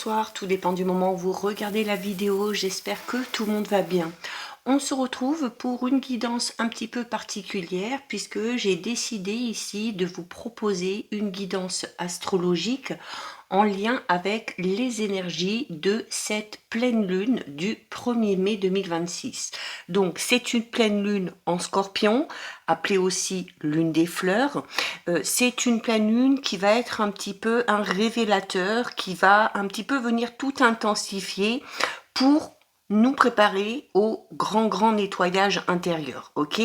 bonsoir, tout dépend du moment où vous regardez la vidéo, j'espère que tout le monde va bien. On se retrouve pour une guidance un petit peu particulière puisque j'ai décidé ici de vous proposer une guidance astrologique en lien avec les énergies de cette pleine lune du 1er mai 2026. Donc c'est une pleine lune en Scorpion, appelée aussi lune des fleurs. C'est une pleine lune qui va être un petit peu un révélateur, qui va un petit peu venir tout intensifier pour nous préparer au grand nettoyage intérieur, ok?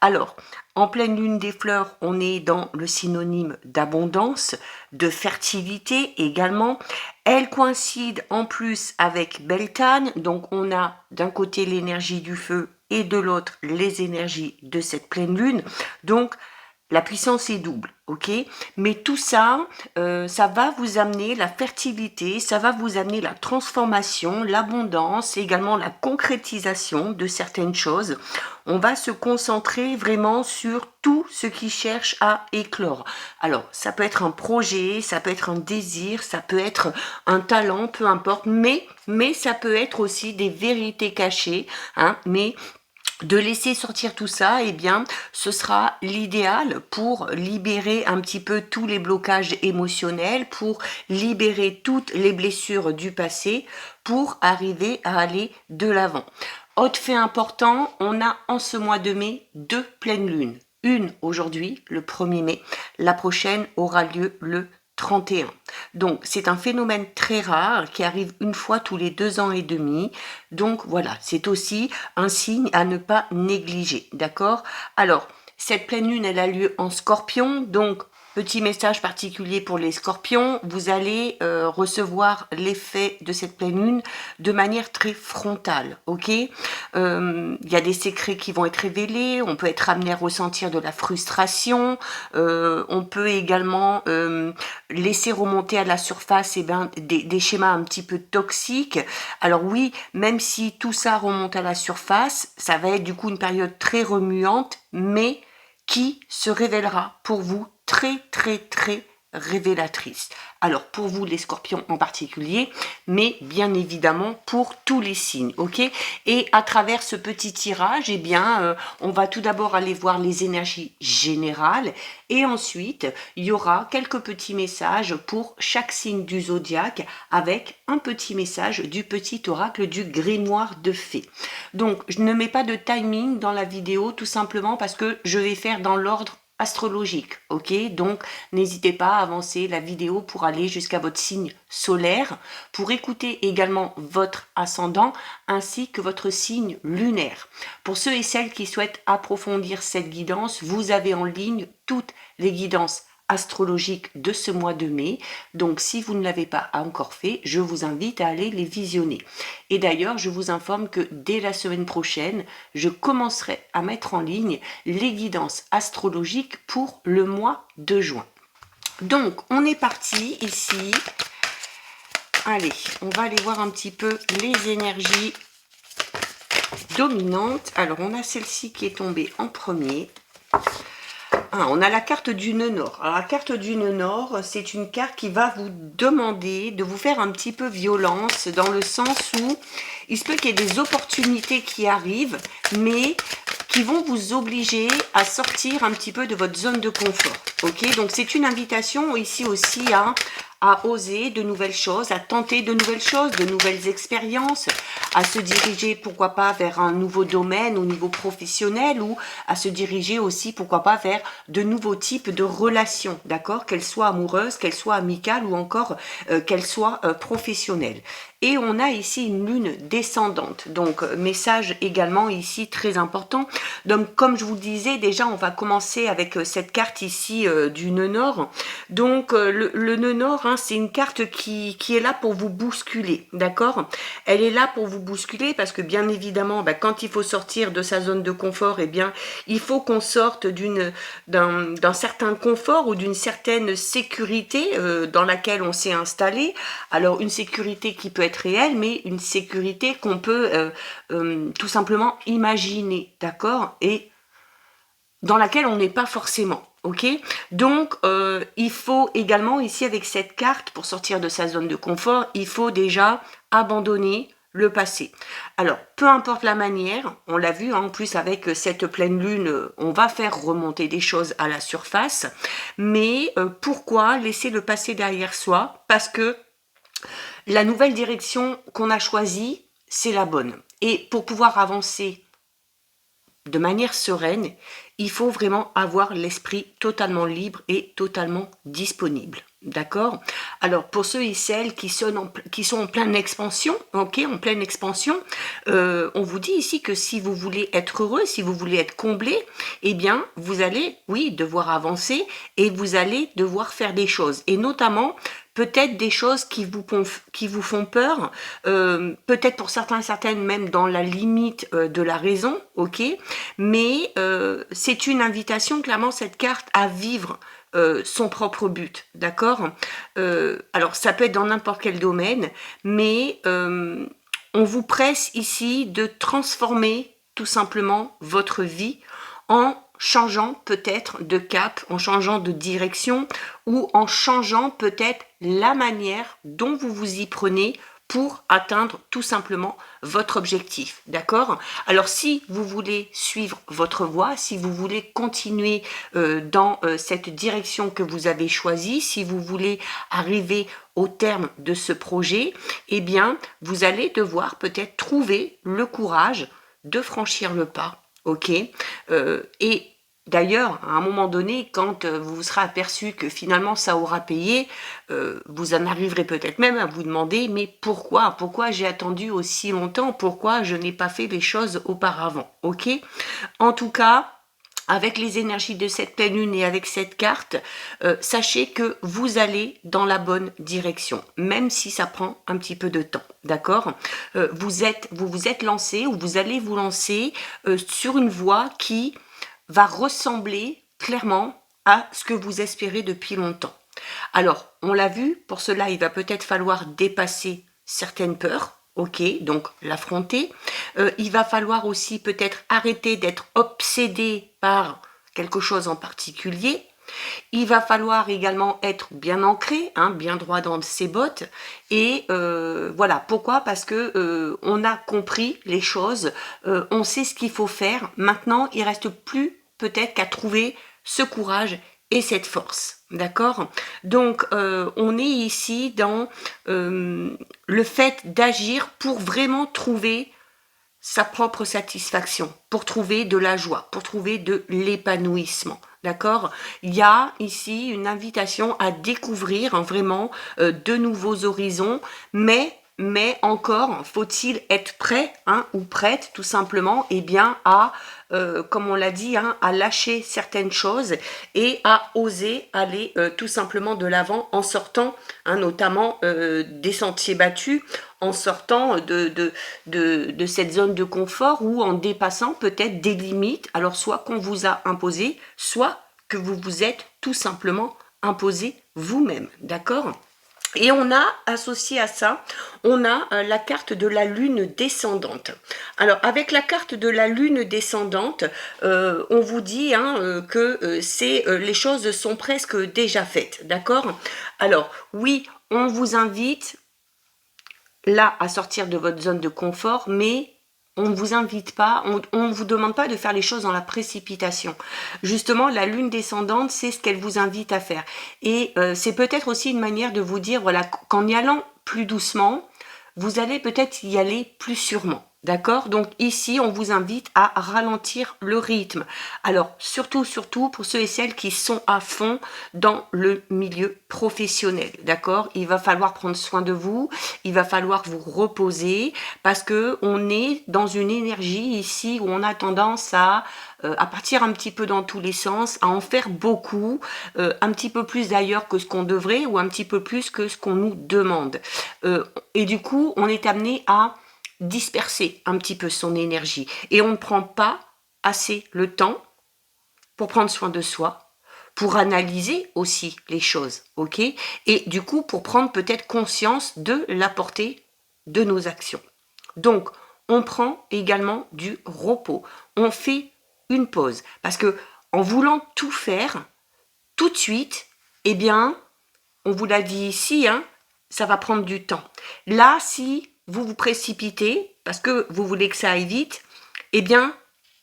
Alors, en pleine lune des fleurs, on est dans le synonyme d'abondance, de fertilité également. Elle coïncide en plus avec Beltane, donc on a d'un côté l'énergie du feu et de l'autre les énergies de cette pleine lune. Donc, la puissance est double, ok? Mais tout ça, ça va vous amener la fertilité, ça va vous amener la transformation, l'abondance, et également la concrétisation de certaines choses. On va se concentrer vraiment sur tout ce qui cherche à éclore. Alors, ça peut être un projet, ça peut être un désir, ça peut être un talent, peu importe, mais ça peut être aussi des vérités cachées, hein, mais de laisser sortir tout ça, eh bien, ce sera l'idéal pour libérer un petit peu tous les blocages émotionnels, pour libérer toutes les blessures du passé, pour arriver à aller de l'avant. Autre fait important, on a en ce mois de mai 2 pleines lunes. Une aujourd'hui, le 1er mai, la prochaine aura lieu le 31. Donc, c'est un phénomène très rare qui arrive une fois tous les 2 ans et demi. Donc, voilà, c'est aussi un signe à ne pas négliger, d'accord? Alors, cette pleine lune, elle a lieu en Scorpion, donc petit message particulier pour les Scorpions, vous allez recevoir l'effet de cette pleine lune de manière très frontale, ok? Il y a des secrets qui vont être révélés, on peut être amené à ressentir de la frustration, on peut également laisser remonter à la surface des schémas un petit peu toxiques. Alors oui, même si tout ça remonte à la surface, ça va être du coup une période très remuante, mais qui se révélera pour vous très révélatrice. Alors pour vous les scorpions en particulier, mais bien évidemment pour tous les signes, ok? Et à travers ce petit tirage, eh bien, on va tout d'abord aller voir les énergies générales et ensuite il y aura quelques petits messages pour chaque signe du zodiaque avec un petit message du petit oracle du grimoire de fées. Donc je ne mets pas de timing dans la vidéo tout simplement parce que je vais faire dans l'ordre astrologique, ok? Donc, n'hésitez pas à avancer la vidéo pour aller jusqu'à votre signe solaire, pour écouter également votre ascendant ainsi que votre signe lunaire. Pour ceux et celles qui souhaitent approfondir cette guidance, vous avez en ligne toutes les guidances astrologiques de ce mois de mai. Donc, si vous ne l'avez pas encore fait, je vous invite à aller les visionner. Et d'ailleurs, je vous informe que dès la semaine prochaine, je commencerai à mettre en ligne les guidances astrologiques pour le mois de juin. Donc, on est parti ici. Allez, on va aller voir un petit peu les énergies dominantes. Alors, on a celle-ci qui est tombée en premier. On a la carte du nœud nord. Alors, la carte du nœud nord, c'est une carte qui va vous demander de vous faire un petit peu violence dans le sens où il se peut qu'il y ait des opportunités qui arrivent, mais qui vont vous obliger à sortir un petit peu de votre zone de confort. Ok, donc c'est une invitation ici aussi à oser de nouvelles choses, à tenter de nouvelles choses, de nouvelles expériences, à se diriger, pourquoi pas, vers un nouveau domaine au niveau professionnel ou à se diriger aussi, pourquoi pas, vers de nouveaux types de relations, d'accord? Qu'elles soient amoureuses, qu'elles soient amicales ou encore qu'elles soient professionnelles. Et on a ici une lune descendante, donc message également ici très important. Donc comme je vous le disais, déjà on va commencer avec cette carte ici du nœud nord. Donc le nœud nord, hein, c'est une carte qui est là pour vous bousculer, d'accord? Elle est là pour vous bousculer parce que bien évidemment, quand il faut sortir de sa zone de confort, eh bien il faut qu'on sorte d'un certain confort ou d'une certaine sécurité dans laquelle on s'est installé. Alors une sécurité qui peut être réelle, mais une sécurité qu'on peut tout simplement imaginer, d'accord? Et dans laquelle on n'est pas forcément. ok? Donc, il faut également, ici, avec cette carte, pour sortir de sa zone de confort, il faut déjà abandonner le passé. Alors, peu importe la manière, on l'a vu, hein, en plus avec cette pleine lune, on va faire remonter des choses à la surface, mais pourquoi laisser le passé derrière soi? Parce que la nouvelle direction qu'on a choisie, c'est la bonne. Et pour pouvoir avancer de manière sereine, il faut vraiment avoir l'esprit totalement libre et totalement disponible. D'accord? Alors, pour ceux et celles qui sont en pleine expansion, ok, en pleine expansion, on vous dit ici que si vous voulez être heureux, si vous voulez être comblé, eh bien, vous allez, oui, devoir avancer et vous allez devoir faire des choses. Et notamment, peut-être des choses qui vous font peur, peut-être pour certains et certaines même dans la limite de la raison, ok, mais c'est une invitation, clairement, cette carte, à vivre son propre but, d'accord? Alors, ça peut être dans n'importe quel domaine, mais on vous presse ici de transformer tout simplement votre vie en changeant peut-être de cap, en changeant de direction ou en changeant peut-être la manière dont vous vous y prenez pour atteindre tout simplement votre objectif, d'accord? Alors si vous voulez suivre votre voie, si vous voulez continuer dans cette direction que vous avez choisie, si vous voulez arriver au terme de ce projet, eh bien, vous allez devoir peut-être trouver le courage de franchir le pas, ok? Et d'ailleurs, à un moment donné, quand vous vous serez aperçu que finalement ça aura payé, vous en arriverez peut-être même à vous demander, mais pourquoi? Pourquoi j'ai attendu aussi longtemps? Pourquoi je n'ai pas fait les choses auparavant? Ok? En tout cas, avec les énergies de cette pleine lune et avec cette carte, sachez que vous allez dans la bonne direction, même si ça prend un petit peu de temps, d'accord? Vous vous êtes lancé ou vous allez vous lancer sur une voie qui va ressembler clairement à ce que vous espérez depuis longtemps. Alors, on l'a vu, pour cela, il va peut-être falloir dépasser certaines peurs, ok, donc l'affronter. Il va falloir aussi peut-être arrêter d'être obsédé par quelque chose en particulier. Il va falloir également être bien ancré, hein, bien droit dans ses bottes. Et voilà, pourquoi? Parce que on a compris les choses, on sait ce qu'il faut faire. Maintenant, il reste plus peut-être qu'à trouver ce courage et cette force, d'accord? Donc, on est ici dans le fait d'agir pour vraiment trouver sa propre satisfaction, pour trouver de la joie, pour trouver de l'épanouissement. D'accord? Il y a ici une invitation à découvrir hein, vraiment de nouveaux horizons, mais encore faut-il être prêt hein, ou prête tout simplement eh bien, à, comme on l'a dit, hein, à lâcher certaines choses et à oser aller tout simplement de l'avant en sortant hein, notamment des sentiers battus, en sortant de cette zone de confort ou en dépassant peut-être des limites, alors soit qu'on vous a imposé, soit que vous vous êtes tout simplement imposé vous-même, d'accord? Et on a associé à ça, on a la carte de la lune descendante. Alors avec la carte de la lune descendante, on vous dit hein, que les choses sont presque déjà faites, d'accord? Alors oui, on vous invite là à sortir de votre zone de confort, mais on ne vous invite pas, on ne vous demande pas de faire les choses dans la précipitation. Justement, la lune descendante, c'est ce qu'elle vous invite à faire. Et c'est peut-être aussi une manière de vous dire, voilà, qu'en y allant plus doucement, vous allez peut-être y aller plus sûrement. D'accord? Donc ici, on vous invite à ralentir le rythme. Alors, surtout pour ceux et celles qui sont à fond dans le milieu professionnel. D'accord? Il va falloir prendre soin de vous, il va falloir vous reposer parce que on est dans une énergie ici où on a tendance à partir un petit peu dans tous les sens, à en faire beaucoup, un petit peu plus d'ailleurs que ce qu'on devrait ou un petit peu plus que ce qu'on nous demande. Et du coup, on est amené à disperser un petit peu son énergie et on ne prend pas assez le temps pour prendre soin de soi, pour analyser aussi les choses, ok? Et du coup, pour prendre peut-être conscience de la portée de nos actions. Donc, on prend également du repos. On fait une pause. Parce que en voulant tout faire, tout de suite, eh bien, on vous l'a dit ici, hein, ça va prendre du temps. Là, si vous vous précipitez, parce que vous voulez que ça aille vite, eh bien,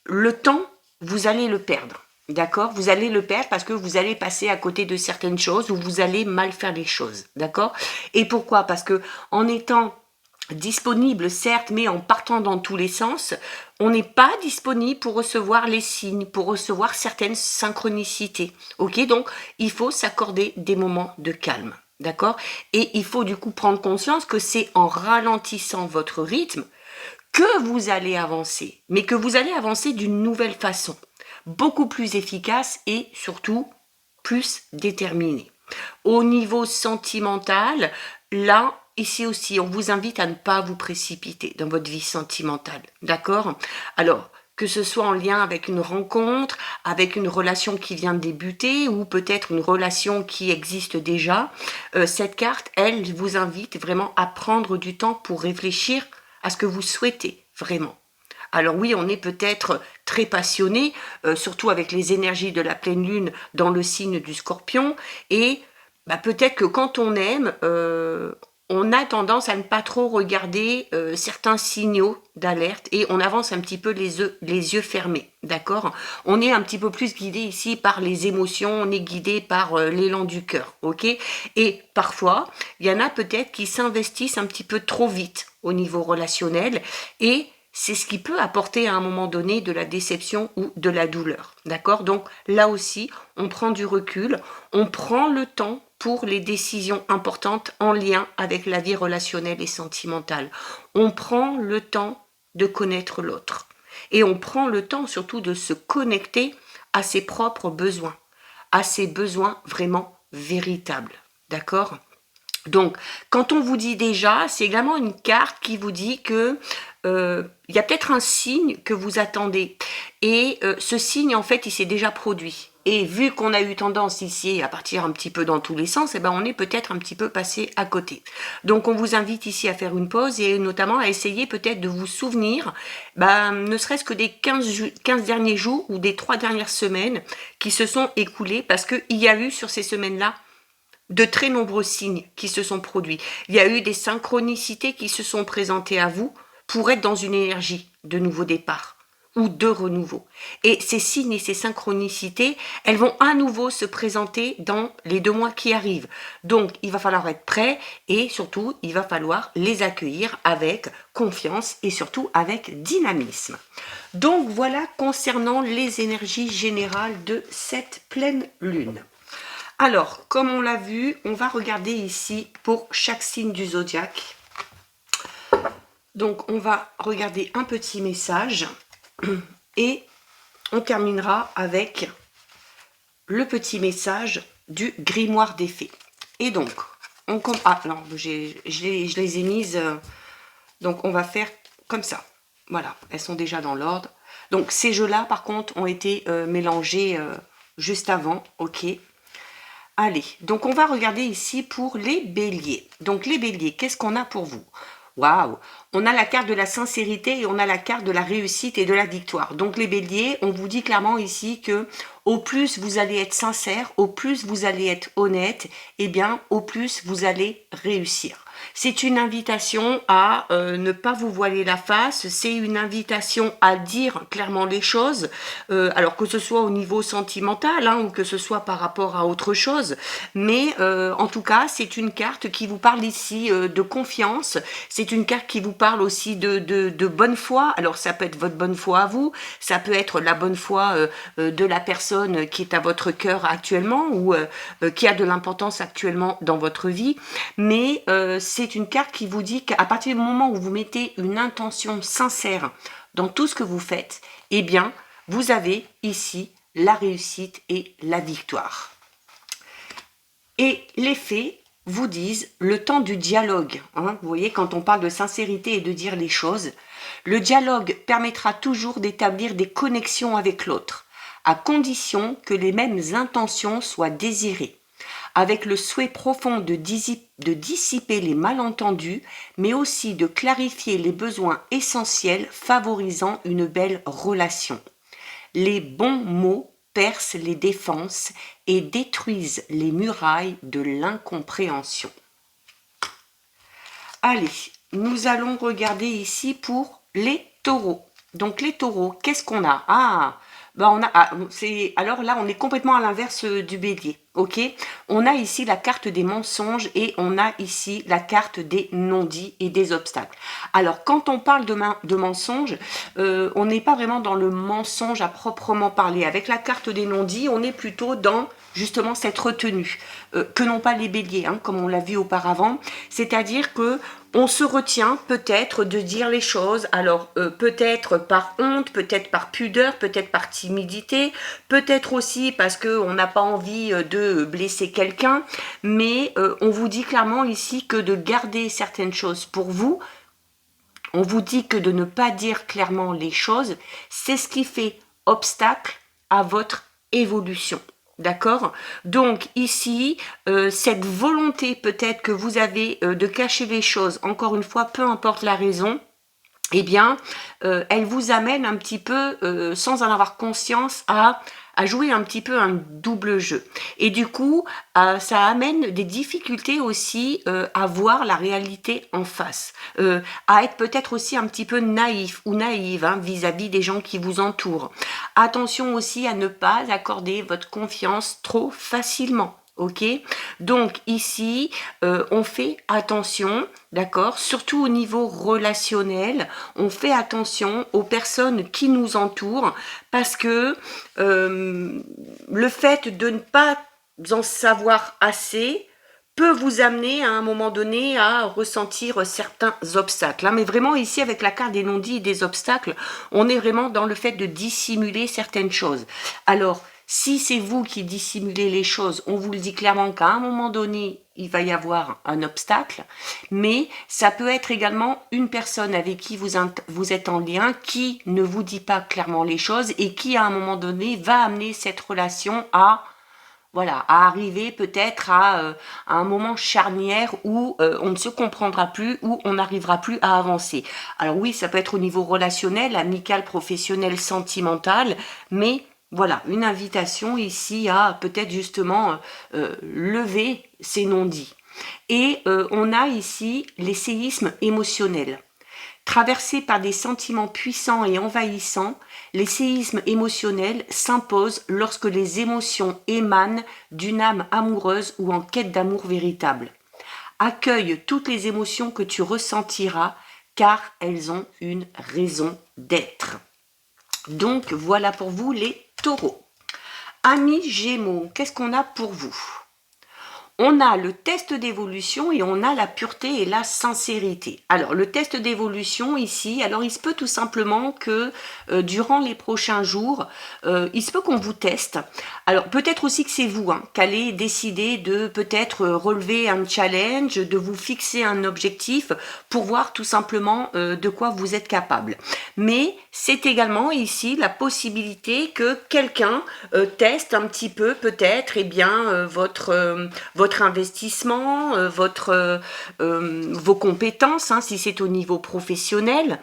le temps, vous allez le perdre. D'accord? Vous allez le perdre parce que vous allez passer à côté de certaines choses ou vous allez mal faire les choses. D'accord? Et pourquoi? Parce que en étant disponible, certes, mais en partant dans tous les sens, on n'est pas disponible pour recevoir les signes, pour recevoir certaines synchronicités. Ok? Donc, il faut s'accorder des moments de calme. D'accord? Et il faut du coup prendre conscience que c'est en ralentissant votre rythme que vous allez avancer, mais que vous allez avancer d'une nouvelle façon, beaucoup plus efficace et surtout plus déterminée. Au niveau sentimental, là, ici aussi, on vous invite à ne pas vous précipiter dans votre vie sentimentale, d'accord? Alors, que ce soit en lien avec une rencontre, avec une relation qui vient de débuter ou peut-être une relation qui existe déjà, cette carte, elle vous invite vraiment à prendre du temps pour réfléchir à ce que vous souhaitez vraiment. Alors oui, on est peut-être très passionné, surtout avec les énergies de la pleine lune dans le signe du Scorpion, et peut-être que quand on aime, on a tendance à ne pas trop regarder certains signaux d'alerte et on avance un petit peu les yeux fermés, d'accord? On est un petit peu plus guidé ici par les émotions, on est guidé par l'élan du cœur, ok? Et parfois, il y en a peut-être qui s'investissent un petit peu trop vite au niveau relationnel et c'est ce qui peut apporter à un moment donné de la déception ou de la douleur, d'accord? Donc là aussi, on prend du recul, on prend le temps pour les décisions importantes en lien avec la vie relationnelle et sentimentale. On prend le temps de connaître l'autre et on prend le temps surtout de se connecter à ses propres besoins, à ses besoins vraiment véritables, d'accord? Donc, quand on vous dit déjà, c'est également une carte qui vous dit que il y a peut-être un signe que vous attendez. Et ce signe, en fait, il s'est déjà produit. Et vu qu'on a eu tendance ici à partir un petit peu dans tous les sens, eh ben, on est peut-être un petit peu passé à côté. Donc, on vous invite ici à faire une pause et notamment à essayer peut-être de vous souvenir, ne serait-ce que des 15 derniers jours ou des 3 dernières semaines qui se sont écoulées parce qu'il y a eu sur ces semaines-là de très nombreux signes qui se sont produits. Il y a eu des synchronicités qui se sont présentées à vous pour être dans une énergie de nouveau départ ou de renouveau. Et ces signes et ces synchronicités, elles vont à nouveau se présenter dans les 2 mois qui arrivent. Donc, il va falloir être prêt et surtout, il va falloir les accueillir avec confiance et surtout avec dynamisme. Donc, voilà concernant les énergies générales de cette pleine lune. Alors, comme on l'a vu, on va regarder ici pour chaque signe du zodiaque. Donc, on va regarder un petit message et on terminera avec le petit message du grimoire des fées. Et donc, je les ai mises, donc on va faire comme ça. Voilà, elles sont déjà dans l'ordre. Donc, ces jeux-là, par contre, ont été mélangés juste avant, ok. Allez, donc on va regarder ici pour les béliers. Donc les béliers, qu'est-ce qu'on a pour vous? Waouh! On a la carte de la sincérité et on a la carte de la réussite et de la victoire. Donc les béliers, on vous dit clairement ici que au plus vous allez être sincère, au plus vous allez être honnête, eh bien au plus vous allez réussir. C'est une invitation à ne pas vous voiler la face, c'est une invitation à dire clairement les choses, alors que ce soit au niveau sentimental ou que ce soit par rapport à autre chose, mais en tout cas c'est une carte qui vous parle ici de confiance, c'est une carte qui vous parle aussi de bonne foi. Alors ça peut être votre bonne foi à vous, ça peut être la bonne foi de la personne qui est à votre cœur actuellement ou qui a de l'importance actuellement dans votre vie, mais c'est une carte qui vous dit qu'à partir du moment où vous mettez une intention sincère dans tout ce que vous faites, eh bien, vous avez ici la réussite et la victoire. Et les fées vous disent le temps du dialogue. Vous voyez, quand on parle de sincérité et de dire les choses, le dialogue permettra toujours d'établir des connexions avec l'autre, à condition que les mêmes intentions soient désirées, avec le souhait profond de dissiper les malentendus, mais aussi de clarifier les besoins essentiels favorisant une belle relation. Les bons mots percent les défenses et détruisent les murailles de l'incompréhension. Allez, nous allons regarder ici pour les taureaux. Donc les taureaux, qu'est-ce qu'on a? Alors là, on est complètement à l'inverse du bélier, ok? On a ici la carte des mensonges et on a ici la carte des non-dits et des obstacles. Alors, quand on parle de mensonges, on n'est pas vraiment dans le mensonge à proprement parler. Avec la carte des non-dits, on est plutôt dans justement cette retenue, que n'ont pas les béliers, hein, comme on l'a vu auparavant. C'est-à-dire que on se retient peut-être de dire les choses, alors peut-être par honte, peut-être par pudeur, peut-être par timidité, peut-être aussi parce qu'on n'a pas envie de blesser quelqu'un, mais on vous dit clairement ici que de garder certaines choses pour vous, on vous dit que de ne pas dire clairement les choses, c'est ce qui fait obstacle à votre évolution. D'accord? Donc ici, cette volonté peut-être que vous avez de cacher les choses, encore une fois, peu importe la raison, eh bien, elle vous amène un petit peu, sans en avoir conscience, à jouer un petit peu un double jeu. Et du coup, ça amène des difficultés aussi à voir la réalité en face, à être peut-être aussi un petit peu naïf ou naïve hein, vis-à-vis des gens qui vous entourent. Attention aussi à ne pas accorder votre confiance trop facilement. Ok, donc ici, on fait attention, d'accord, surtout au niveau relationnel, on fait attention aux personnes qui nous entourent parce que le fait de ne pas en savoir assez peut vous amener à un moment donné à ressentir certains obstacles. Hein. Mais vraiment ici, avec la carte des non-dits et des obstacles, on est vraiment dans le fait de dissimuler certaines choses. Alors, si c'est vous qui dissimulez les choses, on vous le dit clairement qu'à un moment donné, il va y avoir un obstacle, mais ça peut être également une personne avec qui vous êtes en lien qui ne vous dit pas clairement les choses et qui, à un moment donné, va amener cette relation à arriver peut-être à un moment charnière où on ne se comprendra plus, où on n'arrivera plus à avancer. Alors oui, ça peut être au niveau relationnel, amical, professionnel, sentimental, mais voilà, une invitation ici à peut-être justement lever ces non-dits. Et on a ici les séismes émotionnels. Traversés par des sentiments puissants et envahissants, les séismes émotionnels s'imposent lorsque les émotions émanent d'une âme amoureuse ou en quête d'amour véritable. Accueille toutes les émotions que tu ressentiras car elles ont une raison d'être. Donc voilà pour vous les taureaux. Amis Gémeaux, qu'est-ce qu'on a pour vous? On a le test d'évolution et on a la pureté et la sincérité. Alors, le test d'évolution ici, alors il se peut tout simplement que durant les prochains jours, il se peut qu'on vous teste. Alors, peut-être aussi que c'est vous qui allez décider de peut-être relever un challenge, de vous fixer un objectif pour voir tout simplement de quoi vous êtes capable. Mais c'est également ici la possibilité que quelqu'un teste un petit peu peut-être votre investissement, vos compétences, hein, si c'est au niveau professionnel.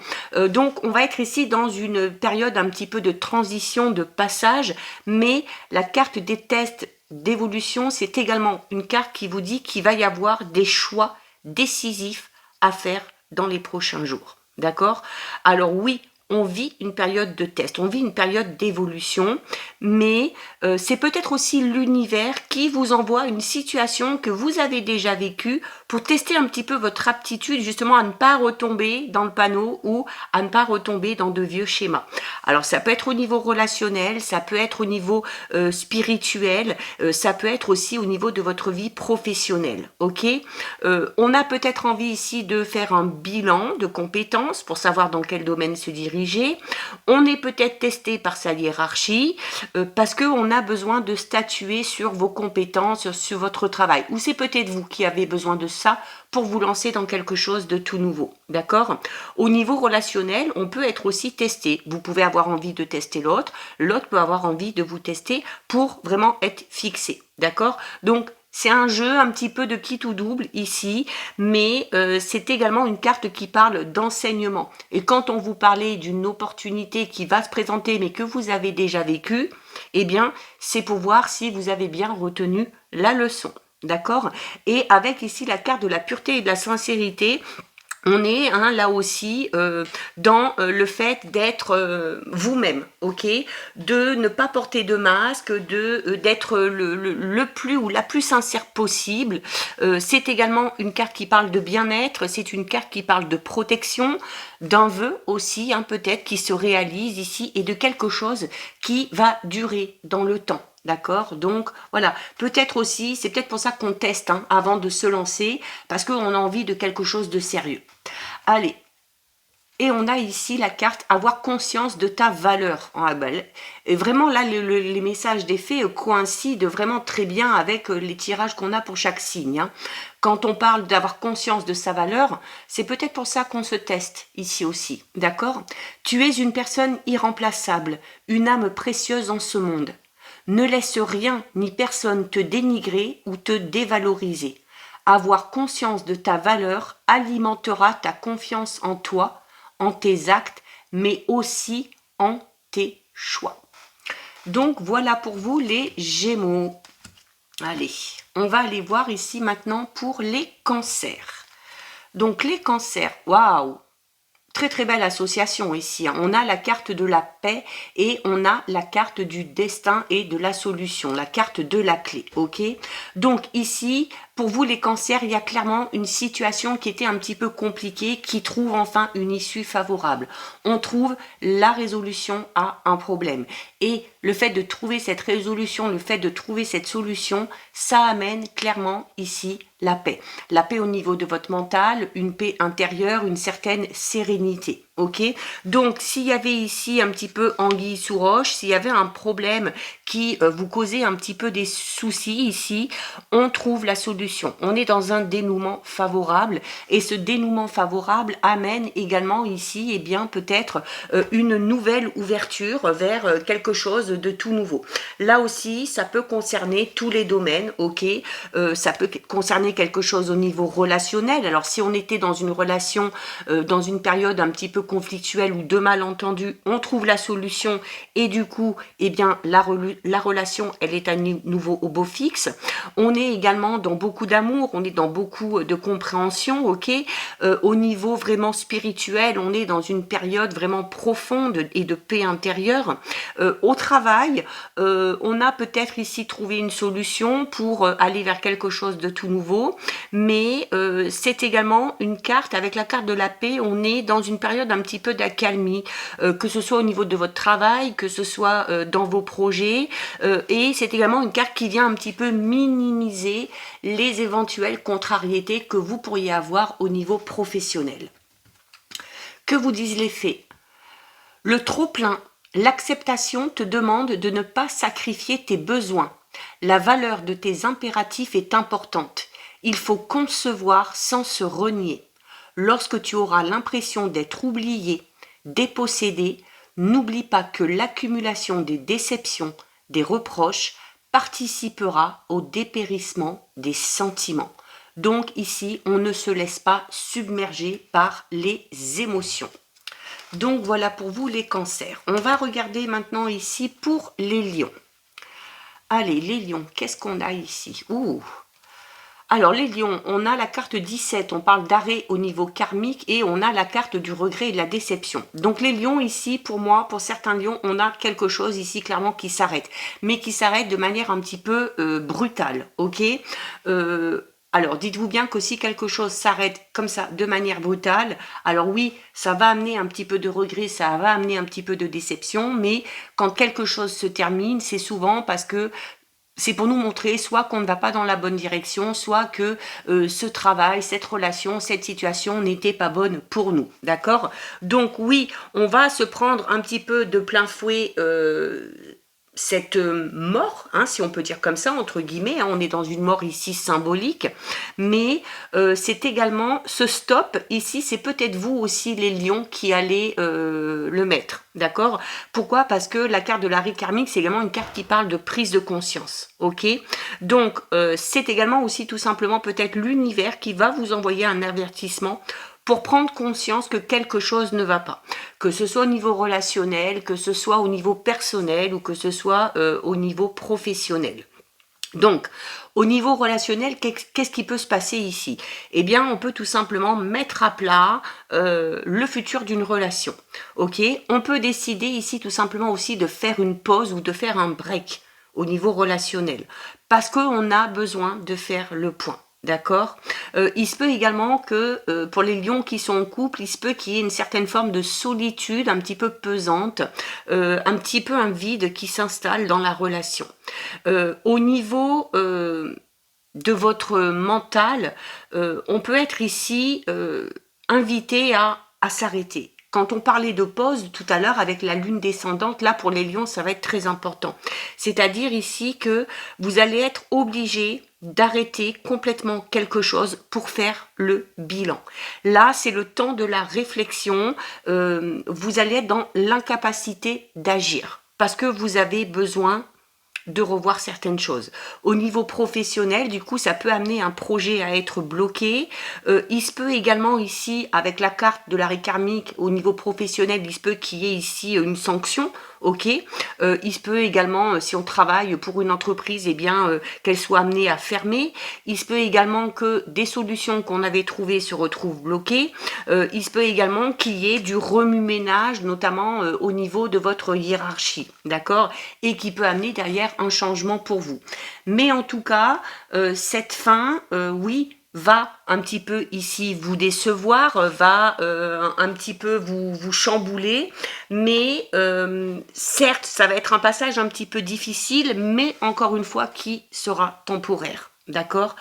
Donc, on va être ici dans une période un petit peu de transition, de passage, mais la carte des tests d'évolution, c'est également une carte qui vous dit qu'il va y avoir des choix décisifs à faire dans les prochains jours. D'accord? Alors oui, on vit une période de test, on vit une période d'évolution, mais c'est peut-être aussi l'univers qui vous envoie une situation que vous avez déjà vécue pour tester un petit peu votre aptitude justement à ne pas retomber dans le panneau ou à ne pas retomber dans de vieux schémas. Alors ça peut être au niveau relationnel, ça peut être au niveau spirituel, ça peut être aussi au niveau de votre vie professionnelle, ok? On a peut-être envie ici de faire un bilan de compétences pour savoir dans quel domaine se diriger. On est peut-être testé par sa hiérarchie parce qu'on a besoin de statuer sur vos compétences, sur votre travail. Ou c'est peut-être vous qui avez besoin de ça pour vous lancer dans quelque chose de tout nouveau. D'accord? Au niveau relationnel, on peut être aussi testé. Vous pouvez avoir envie de tester l'autre. L'autre peut avoir envie de vous tester pour vraiment être fixé. D'accord? Donc, c'est un jeu un petit peu de quitte ou double ici, mais c'est également une carte qui parle d'enseignement. Et quand on vous parlait d'une opportunité qui va se présenter, mais que vous avez déjà vécue, eh bien, c'est pour voir si vous avez bien retenu la leçon. D'accord? Et avec ici la carte de la pureté et de la sincérité, on est là aussi dans le fait d'être vous-même, ok? De ne pas porter de masque, d'être le plus ou la plus sincère possible. C'est également une carte qui parle de bien-être, c'est une carte qui parle de protection, d'un vœu aussi, peut-être, qui se réalise ici, et de quelque chose qui va durer dans le temps. D'accord? Donc, voilà. Peut-être aussi, c'est peut-être pour ça qu'on teste avant de se lancer, parce qu'on a envie de quelque chose de sérieux. Allez, et on a ici la carte « Avoir conscience de ta valeur ». Et vraiment, là, les messages des fées coïncident vraiment très bien avec les tirages qu'on a pour chaque signe. Quand on parle d'avoir conscience de sa valeur, c'est peut-être pour ça qu'on se teste ici aussi, d'accord? Tu es une personne irremplaçable, une âme précieuse en ce monde. Ne laisse rien ni personne te dénigrer ou te dévaloriser. Avoir conscience de ta valeur alimentera ta confiance en toi, en tes actes, mais aussi en tes choix. Donc voilà pour vous les Gémeaux. Allez, on va aller voir ici maintenant pour les cancers. Donc les cancers, waouh! Très très belle association ici. On a la carte de la paix et on a la carte du destin et de la solution, la carte de la clé, ok? Donc ici, pour vous les cancers, il y a clairement une situation qui était un petit peu compliquée, qui trouve enfin une issue favorable. On trouve la résolution à un problème. Et le fait de trouver cette résolution, le fait de trouver cette solution, ça amène clairement ici la paix. La paix au niveau de votre mental, une paix intérieure, une certaine sérénité. Ok? Donc, s'il y avait ici un petit peu anguille sous roche, s'il y avait un problème qui vous causait un petit peu des soucis ici, on trouve la solution. On est dans un dénouement favorable et ce dénouement favorable amène également ici, peut-être une nouvelle ouverture vers quelque chose de tout nouveau. Là aussi, ça peut concerner tous les domaines, ok? Ça peut concerner quelque chose au niveau relationnel. Alors, si on était dans une relation, dans une période un petit peu conflictuelle ou de malentendus, on trouve la solution et du coup, la relation, elle est à nouveau au beau fixe. On est également dans beaucoup d'amour, on est dans beaucoup de compréhension, ok? Au niveau vraiment spirituel, on est dans une période vraiment profonde et de paix intérieure. Au travail, on a peut-être ici trouvé une solution pour aller vers quelque chose de tout nouveau, mais c'est également une carte, avec la carte de la paix, on est dans une période un petit peu d'accalmie, que ce soit au niveau de votre travail, que ce soit dans vos projets, et c'est également une carte qui vient un petit peu minimiser les éventuelles contrariétés que vous pourriez avoir au niveau professionnel. Que vous disent les fées? Le trop-plein, l'acceptation te demande de ne pas sacrifier tes besoins. La valeur de tes impératifs est importante. Il faut concevoir sans se renier. Lorsque tu auras l'impression d'être oublié, dépossédé, n'oublie pas que l'accumulation des déceptions, des reproches, participera au dépérissement des sentiments. Donc ici, on ne se laisse pas submerger par les émotions. Donc voilà pour vous les cancers. On va regarder maintenant ici pour les lions. Allez, les lions, qu'est-ce qu'on a ici? Alors les lions, on a la carte 17, on parle d'arrêt au niveau karmique et on a la carte du regret et de la déception. Donc les lions ici, pour moi, pour certains lions, on a quelque chose ici clairement qui s'arrête. Mais qui s'arrête de manière un petit peu brutale, ok? Alors, dites-vous bien que si quelque chose s'arrête comme ça, de manière brutale, alors oui, ça va amener un petit peu de regret, ça va amener un petit peu de déception, mais quand quelque chose se termine, c'est souvent parce que c'est pour nous montrer soit qu'on ne va pas dans la bonne direction, soit que ce travail, cette relation, cette situation n'était pas bonne pour nous, d'accord? Donc oui, on va se prendre un petit peu de plein fouet cette mort, si on peut dire comme ça, entre guillemets, on est dans une mort ici symbolique, mais c'est également ce stop, ici, c'est peut-être vous aussi les lions qui allez le mettre, d'accord? Pourquoi? Parce que la carte de l'arrêt karmique, c'est également une carte qui parle de prise de conscience, ok? Donc, c'est également aussi tout simplement peut-être l'univers qui va vous envoyer un avertissement pour prendre conscience que quelque chose ne va pas. Que ce soit au niveau relationnel, que ce soit au niveau personnel ou que ce soit au niveau professionnel. Donc, au niveau relationnel, qu'est-ce qui peut se passer ici? Eh bien, on peut tout simplement mettre à plat le futur d'une relation. Ok? On peut décider ici tout simplement aussi de faire une pause ou de faire un break au niveau relationnel. Parce qu'on a besoin de faire le point. D'accord? Il se peut également que pour les lions qui sont en couple, il se peut qu'il y ait une certaine forme de solitude un petit peu pesante, un petit peu un vide qui s'installe dans la relation. Au niveau de votre mental, on peut être ici invité à s'arrêter. Quand on parlait de pause tout à l'heure avec la lune descendante, là pour les lions, ça va être très important. C'est-à-dire ici que vous allez être obligé d'arrêter complètement quelque chose pour faire le bilan. Là, c'est le temps de la réflexion. Vous allez être dans l'incapacité d'agir parce que vous avez besoin de revoir certaines choses. Au niveau professionnel, du coup, ça peut amener un projet à être bloqué. Il se peut également ici, avec la carte de l'arrêt karmique, au niveau professionnel, il se peut qu'il y ait ici une sanction. Ok, il se peut également, si on travaille pour une entreprise, eh bien, qu'elle soit amenée à fermer. Il se peut également que des solutions qu'on avait trouvées se retrouvent bloquées. Il se peut également qu'il y ait du remue-ménage, notamment au niveau de votre hiérarchie, d'accord, et qui peut amener derrière un changement pour vous. Mais en tout cas, cette fin, oui, va un petit peu ici vous décevoir, va un petit peu vous chambouler, mais certes, ça va être un passage un petit peu difficile, mais encore une fois, qui sera temporaire, d'accord?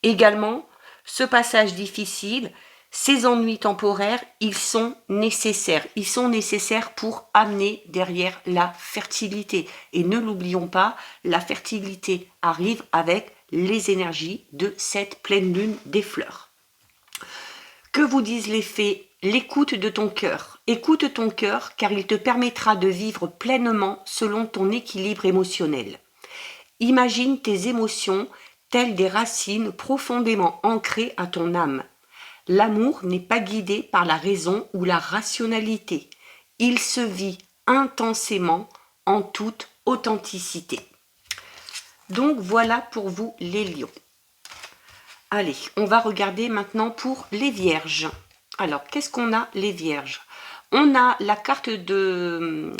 Également, ce passage difficile, ces ennuis temporaires, ils sont nécessaires. Ils sont nécessaires pour amener derrière la fertilité. Et ne l'oublions pas, la fertilité arrive avec les énergies de cette pleine lune des fleurs. Que vous disent les fées? L'écoute de ton cœur. Écoute ton cœur car il te permettra de vivre pleinement selon ton équilibre émotionnel. Imagine tes émotions telles des racines profondément ancrées à ton âme. L'amour n'est pas guidé par la raison ou la rationalité. Il se vit intensément en toute authenticité. Donc voilà pour vous les lions. Allez, on va regarder maintenant pour les vierges. Alors, qu'est-ce qu'on a les vierges? On a la carte de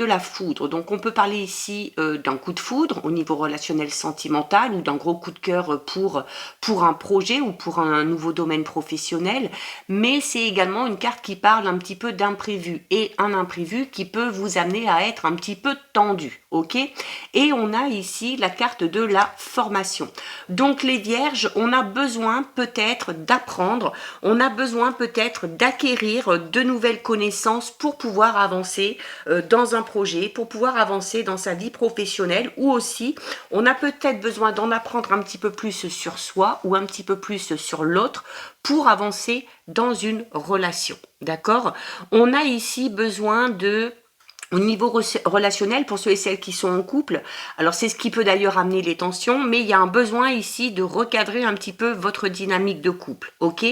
la foudre. Donc, on peut parler ici d'un coup de foudre au niveau relationnel sentimental ou d'un gros coup de cœur pour un projet ou pour un nouveau domaine professionnel. Mais c'est également une carte qui parle un petit peu d'imprévu et un imprévu qui peut vous amener à être un petit peu tendu. Ok? Et on a ici la carte de la formation. Donc, les vierges, on a besoin peut-être d'apprendre, on a besoin peut-être d'acquérir de nouvelles connaissances pour pouvoir avancer dans un projet, pour pouvoir avancer dans sa vie professionnelle, ou aussi on a peut-être besoin d'en apprendre un petit peu plus sur soi ou un petit peu plus sur l'autre pour avancer dans une relation. D'accord? On a ici besoin de... Au niveau relationnel, pour ceux et celles qui sont en couple, alors c'est ce qui peut d'ailleurs amener les tensions, mais il y a un besoin ici de recadrer un petit peu votre dynamique de couple, ok?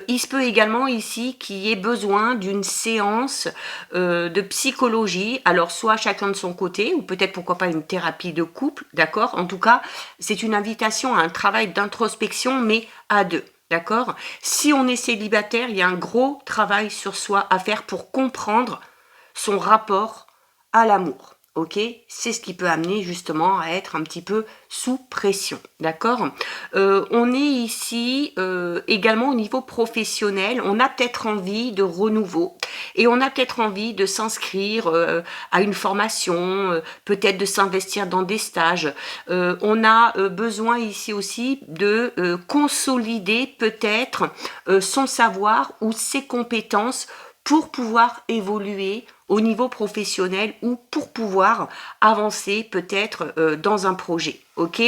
Il se peut également ici qu'il y ait besoin d'une séance de psychologie, alors soit chacun de son côté, ou peut-être pourquoi pas une thérapie de couple, d'accord? En tout cas, c'est une invitation à un travail d'introspection, mais à deux. D'accord? Si on est célibataire, il y a un gros travail sur soi à faire pour comprendre son rapport à l'amour, ok? C'est ce qui peut amener justement à être un petit peu sous pression, d'accord? On est ici également au niveau professionnel, on a peut-être envie de renouveau et on a peut-être envie de s'inscrire à une formation, peut-être de s'investir dans des stages. On a besoin ici aussi de consolider peut-être son savoir ou ses compétences pour pouvoir évoluer au niveau professionnel ou pour pouvoir avancer peut-être dans un projet. Ok?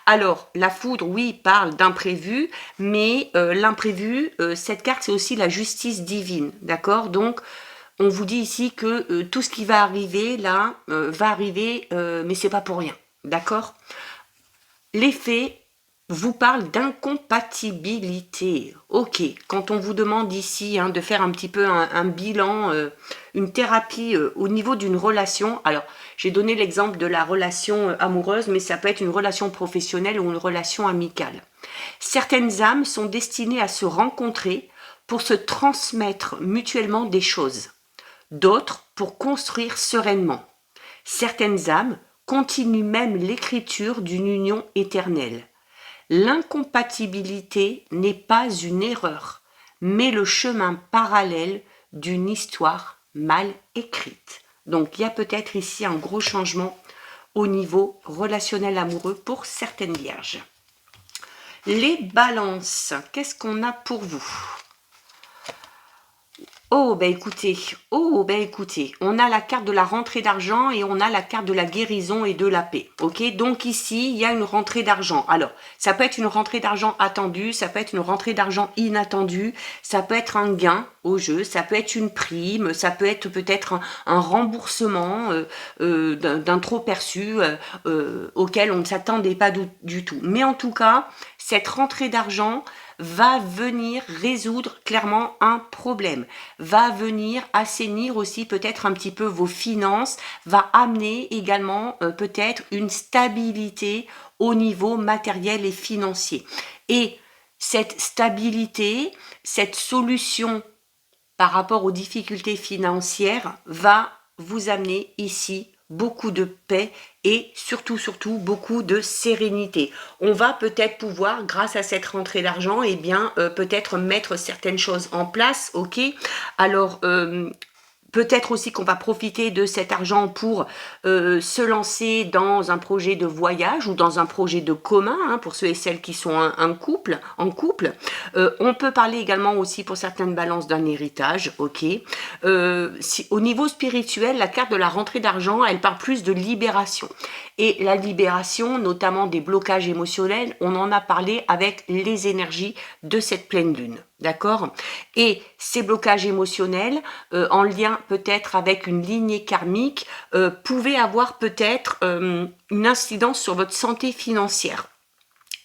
Alors, la foudre, oui, parle d'imprévu, mais l'imprévu, cette carte, c'est aussi la justice divine. D'accord? Donc, on vous dit ici que tout ce qui va arriver là, va arriver, mais c'est pas pour rien. D'accord? Les fées vous parle d'incompatibilité. Ok, quand on vous demande ici de faire un petit peu un bilan, une thérapie au niveau d'une relation, alors j'ai donné l'exemple de la relation amoureuse, mais ça peut être une relation professionnelle ou une relation amicale. Certaines âmes sont destinées à se rencontrer pour se transmettre mutuellement des choses, d'autres pour construire sereinement. Certaines âmes continuent même l'écriture d'une union éternelle. L'incompatibilité n'est pas une erreur, mais le chemin parallèle d'une histoire mal écrite. Donc il y a peut-être ici un gros changement au niveau relationnel amoureux pour certaines vierges. Les balances, qu'est-ce qu'on a pour vous? Oh ben écoutez, on a la carte de la rentrée d'argent et on a la carte de la guérison et de la paix. Ok, donc ici il y a une rentrée d'argent. Alors ça peut être une rentrée d'argent attendue, ça peut être une rentrée d'argent inattendue, ça peut être un gain au jeu, ça peut être une prime, ça peut être peut-être un remboursement d'un trop perçu auquel on ne s'attendait pas du tout. Mais en tout cas, cette rentrée d'argent va venir résoudre clairement un problème, va venir assainir aussi peut-être un petit peu vos finances, va amener également peut-être une stabilité au niveau matériel et financier. Et cette stabilité, cette solution par rapport aux difficultés financières va vous amener ici beaucoup de paix et surtout beaucoup de sérénité. On va peut-être pouvoir, grâce à cette rentrée d'argent, peut-être mettre certaines choses en place, ok. Alors peut-être aussi qu'on va profiter de cet argent pour se lancer dans un projet de voyage ou dans un projet de commun, pour ceux et celles qui sont en couple. On peut parler également aussi pour certaines balances d'un héritage, ok. Au niveau spirituel, la carte de la rentrée d'argent, elle parle plus de libération. Et la libération, notamment des blocages émotionnels, on en a parlé avec les énergies de cette pleine lune. D'accord? Et ces blocages émotionnels, en lien peut-être avec une lignée karmique, pouvaient avoir peut-être une incidence sur votre santé financière.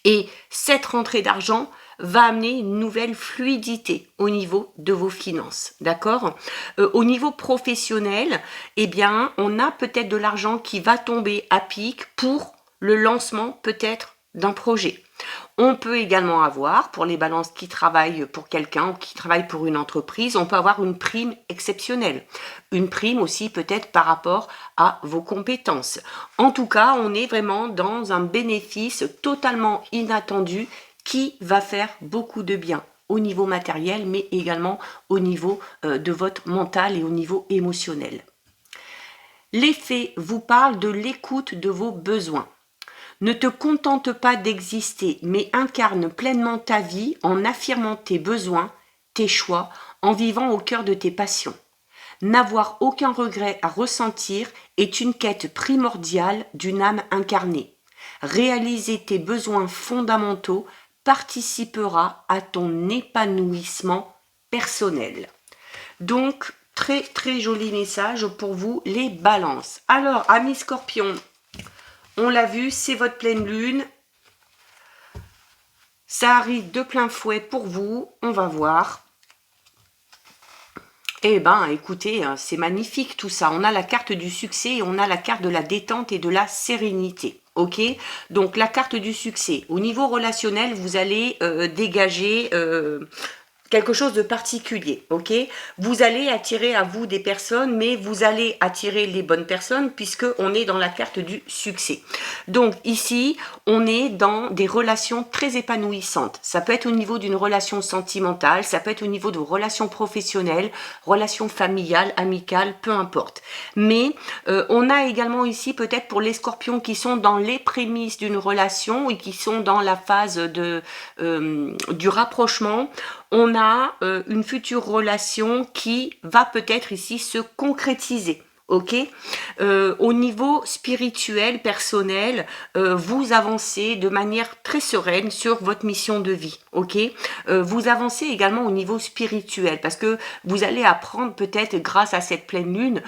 Et cette rentrée d'argent va amener une nouvelle fluidité au niveau de vos finances, d'accord? Au niveau professionnel, on a peut-être de l'argent qui va tomber à pic pour le lancement peut-être d'un projet. On peut également avoir, pour les balances qui travaillent pour quelqu'un ou qui travaillent pour une entreprise, on peut avoir une prime exceptionnelle. Une prime aussi peut-être par rapport à vos compétences. En tout cas, on est vraiment dans un bénéfice totalement inattendu qui va faire beaucoup de bien au niveau matériel, mais également au niveau de votre mental et au niveau émotionnel. Les faits vous parlent de l'écoute de vos besoins. Ne te contente pas d'exister, mais incarne pleinement ta vie en affirmant tes besoins, tes choix, en vivant au cœur de tes passions. N'avoir aucun regret à ressentir est une quête primordiale d'une âme incarnée. Réaliser tes besoins fondamentaux participera à ton épanouissement personnel. Donc, très très joli message pour vous les balances. Alors, amis Scorpions, on l'a vu, c'est votre pleine lune. Ça arrive de plein fouet pour vous. On va voir. Eh ben, écoutez, c'est magnifique tout ça. On a la carte du succès et on a la carte de la détente et de la sérénité. Ok, donc la carte du succès. Au niveau relationnel, vous allez dégager quelque chose de particulier, ok? Vous allez attirer à vous des personnes, mais vous allez attirer les bonnes personnes puisque on est dans la carte du succès. Donc ici, on est dans des relations très épanouissantes. Ça peut être au niveau d'une relation sentimentale, ça peut être au niveau de relations professionnelles, relations familiales, amicales, peu importe. Mais on a également ici peut-être pour les scorpions qui sont dans les prémices d'une relation et qui sont dans la phase du rapprochement, on a une future relation qui va peut-être ici se concrétiser. ok? Au niveau spirituel, personnel, vous avancez de manière très sereine sur votre mission de vie, ok? Vous avancez également au niveau spirituel parce que vous allez apprendre peut-être grâce à cette pleine lune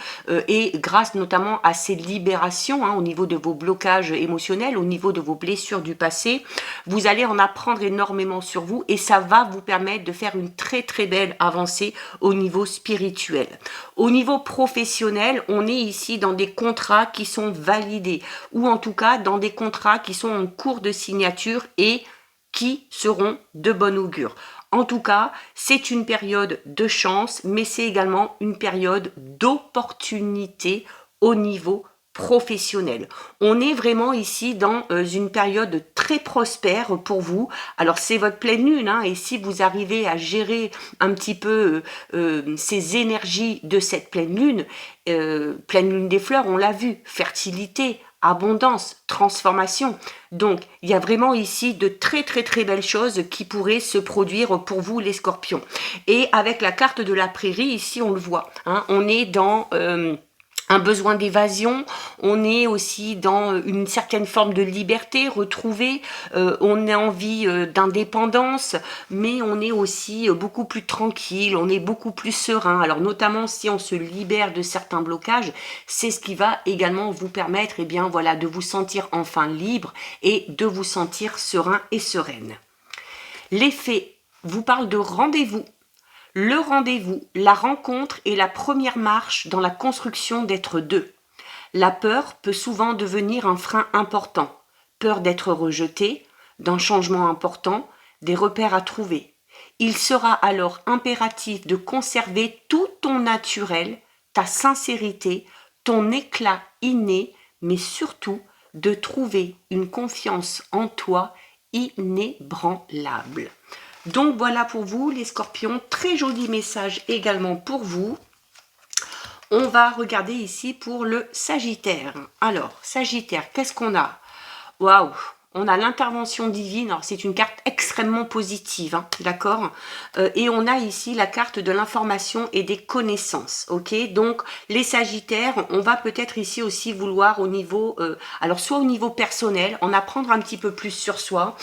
et grâce notamment à ces libérations au niveau de vos blocages émotionnels, au niveau de vos blessures du passé, vous allez en apprendre énormément sur vous et ça va vous permettre de faire une très très belle avancée au niveau spirituel. Au niveau professionnel, on est ici dans des contrats qui sont validés ou en tout cas dans des contrats qui sont en cours de signature et qui seront de bon augure. En tout cas, c'est une période de chance, mais c'est également une période d'opportunité au niveau professionnel. On est vraiment ici dans une période très prospère pour vous. Alors c'est votre pleine lune, et si vous arrivez à gérer un petit peu ces énergies de cette pleine lune des fleurs, on l'a vu, fertilité, abondance, transformation. Donc, il y a vraiment ici de très très très belles choses qui pourraient se produire pour vous les scorpions. Et avec la carte de la prairie, ici on le voit, on est dans un besoin d'évasion, on est aussi dans une certaine forme de liberté retrouvée, on a envie d'indépendance, mais on est aussi beaucoup plus tranquille, on est beaucoup plus serein. Alors notamment si on se libère de certains blocages, c'est ce qui va également vous permettre de vous sentir enfin libre et de vous sentir serein et sereine. Les fées vous parlent de rendez-vous. Le rendez-vous, la rencontre est la première marche dans la construction d'être deux. La peur peut souvent devenir un frein important. Peur d'être rejeté, d'un changement important, des repères à trouver. Il sera alors impératif de conserver tout ton naturel, ta sincérité, ton éclat inné, mais surtout de trouver une confiance en toi inébranlable. Donc voilà pour vous les scorpions, très joli message également pour vous. On va regarder ici pour le Sagittaire. Alors, Sagittaire, qu'est-ce qu'on a? Waouh! On a l'intervention divine, alors c'est une carte extrêmement positive, d'accord? Et on a ici la carte de l'information et des connaissances, ok? Donc les Sagittaires, on va peut-être ici aussi vouloir au niveau, alors soit au niveau personnel, en apprendre un petit peu plus sur soi.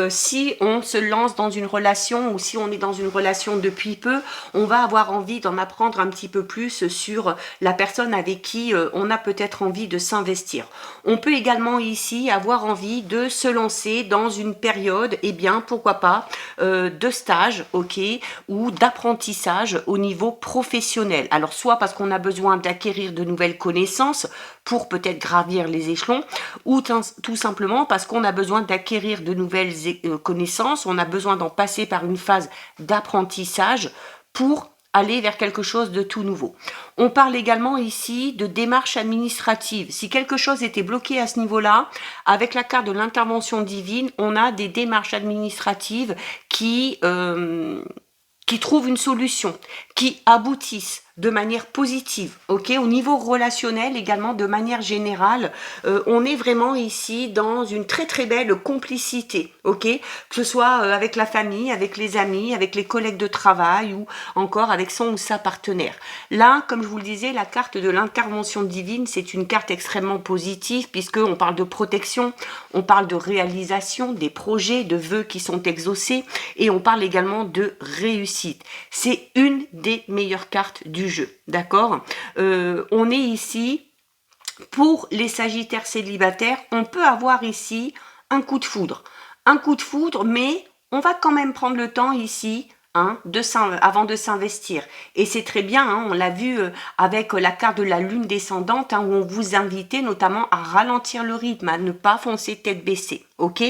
Si on se lance dans une relation ou si on est dans une relation depuis peu, on va avoir envie d'en apprendre un petit peu plus sur la personne avec qui on a peut-être envie de s'investir. On peut également ici avoir envie de se lancer dans une période, pourquoi pas, de stage, ok, ou d'apprentissage au niveau professionnel. Alors, soit parce qu'on a besoin d'acquérir de nouvelles connaissances pour peut-être gravir les échelons, ou tout simplement parce qu'on a besoin d'acquérir de nouvelles connaissances, on a besoin d'en passer par une phase d'apprentissage pour aller vers quelque chose de tout nouveau. On parle également ici de démarches administratives. Si quelque chose était bloqué à ce niveau-là, avec la carte de l'intervention divine, on a des démarches administratives qui trouvent une solution, qui aboutissent de manière positive, ok? Au niveau relationnel également, de manière générale, on est vraiment ici dans une très très belle complicité, ok? Que ce soit avec la famille, avec les amis, avec les collègues de travail ou encore avec son ou sa partenaire. Là, comme je vous le disais, la carte de l'intervention divine, c'est une carte extrêmement positive puisqu'on parle de protection, on parle de réalisation des projets, de vœux qui sont exaucés et on parle également de réussite. C'est une des meilleures cartes du jeu, d'accord? On est ici, pour les Sagittaires célibataires, on peut avoir ici un coup de foudre. Un coup de foudre, mais on va quand même prendre le temps ici avant de s'investir. Et c'est très bien, on l'a vu avec la carte de la lune descendante, où on vous invitait notamment à ralentir le rythme, à ne pas foncer tête baissée, ok?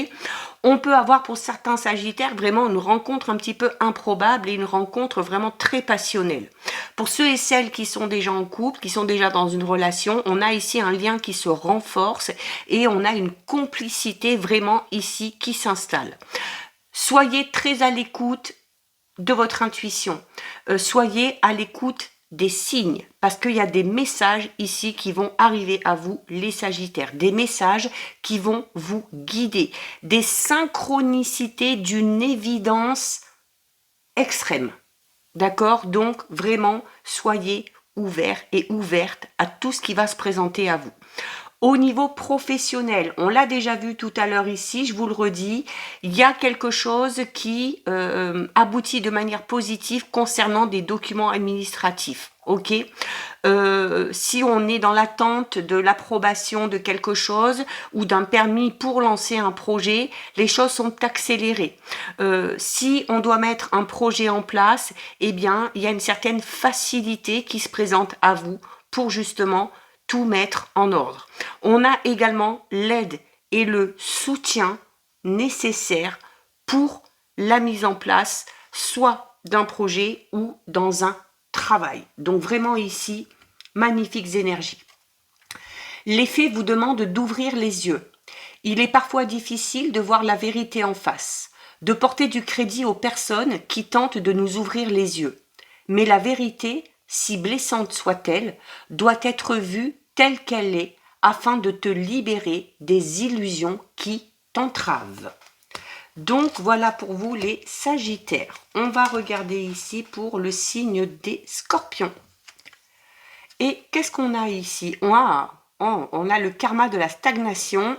On peut avoir pour certains Sagittaires vraiment une rencontre un petit peu improbable et une rencontre vraiment très passionnelle. Pour ceux et celles qui sont déjà en couple, qui sont déjà dans une relation, on a ici un lien qui se renforce et on a une complicité vraiment ici qui s'installe. Soyez très à l'écoute de votre intuition. Soyez à l'écoute des signes, parce qu'il y a des messages ici qui vont arriver à vous, les Sagittaires, des messages qui vont vous guider, des synchronicités d'une évidence extrême. D'accord? Donc, vraiment, soyez ouvert et ouverte à tout ce qui va se présenter à vous. Au niveau professionnel, on l'a déjà vu tout à l'heure ici, je vous le redis, il y a quelque chose qui aboutit de manière positive concernant des documents administratifs. Ok, si on est dans l'attente de l'approbation de quelque chose ou d'un permis pour lancer un projet, les choses sont accélérées. Si on doit mettre un projet en place, eh bien, il y a une certaine facilité qui se présente à vous pour justement tout mettre en ordre. On a également l'aide et le soutien nécessaires pour la mise en place soit d'un projet ou dans un travail. Donc vraiment ici, magnifiques énergies. L'effet vous demande d'ouvrir les yeux. Il est parfois difficile de voir la vérité en face, de porter du crédit aux personnes qui tentent de nous ouvrir les yeux. Mais la vérité, si blessante soit-elle, doit être vue telle qu'elle est afin de te libérer des illusions qui t'entravent. Donc voilà pour vous les Sagittaires. On va regarder ici pour le signe des Scorpions. Et qu'est-ce qu'on a ici? On a le karma de la stagnation